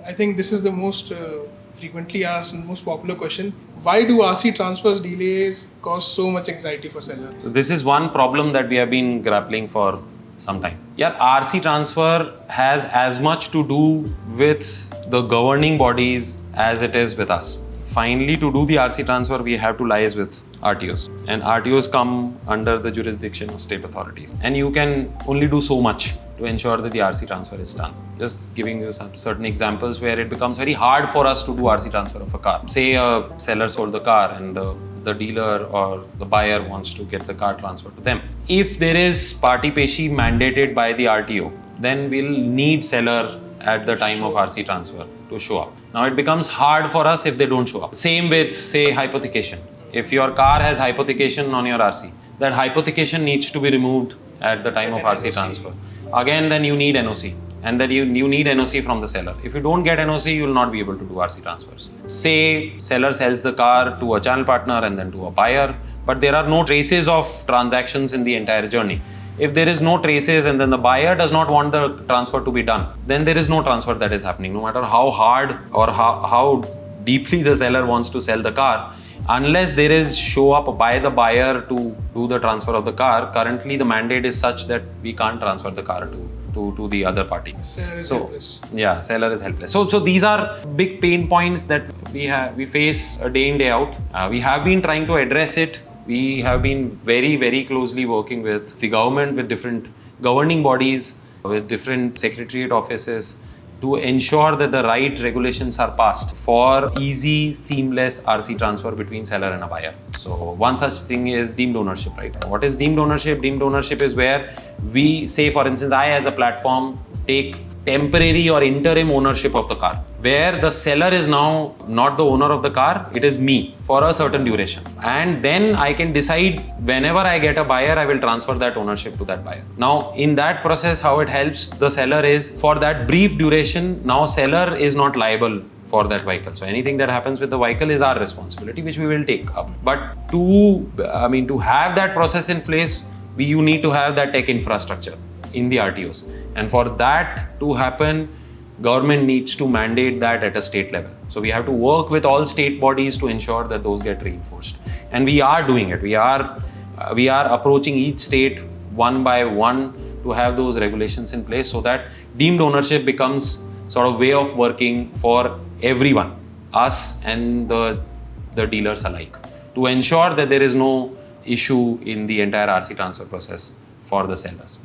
I think this is the most frequently asked and most popular question. Why do RC transfers delays cause so much anxiety for sellers? So this is one problem that we have been grappling for some time. Yeah, RC transfer has as much to do with the governing bodies as it is with us. Finally, to do the RC transfer, we have to liaise with RTOs. And RTOs come under the jurisdiction of state authorities. And you can only do so much to ensure that the RC transfer is done. Just giving you some certain examples where it becomes very hard for us to do RC transfer of a car. Say a seller sold the car and the dealer or the buyer wants to get the car transferred to them. If there is party peshi mandated by the RTO, then we'll need seller at the time of RC transfer to show up. Now it becomes hard for us if they don't show up. Same with, say, hypothecation. If your car has hypothecation on your RC, that hypothecation needs to be removed at the time of RC transfer. Again, then you need NOC. And then you need NOC from the seller. If you don't get NOC, you will not be able to do RC transfers. Say seller sells the car to a channel partner and then to a buyer, but there are no traces of transactions in the entire journey. If there is no traces and then the buyer does not want the transfer to be done, then there is no transfer that is happening. No matter how hard or how deeply the seller wants to sell the car, unless there is show up by the buyer to do the transfer of the car, currently the mandate is such that we can't transfer the car to the other party. Seller is helpless. Yeah, seller is helpless. So these are big pain points that we face day in, day out. We have been trying to address it. We have been very, very closely working with the government, with different governing bodies, with different secretariat offices to ensure that the right regulations are passed for easy, seamless RC transfer between seller and a buyer. So one such thing is deemed ownership, right? What is deemed ownership? Deemed ownership is where we say, for instance, I as a platform take temporary or interim ownership of the car, where the seller is now not the owner of the car, it is me for a certain duration. And then I can decide whenever I get a buyer, I will transfer that ownership to that buyer. Now, in that process, how it helps the seller is for that brief duration, now seller is not liable for that vehicle. So anything that happens with the vehicle is our responsibility, which we will take up. But to have that process in place, you need to have that tech infrastructure in the RTOs. And for that to happen, government needs to mandate that at a state level. So we have to work with all state bodies to ensure that those get reinforced. And we are doing it. We are approaching each state one by one to have those regulations in place so that deemed ownership becomes sort of way of working for everyone, us and the dealers alike, to ensure that there is no issue in the entire RC transfer process for the sellers.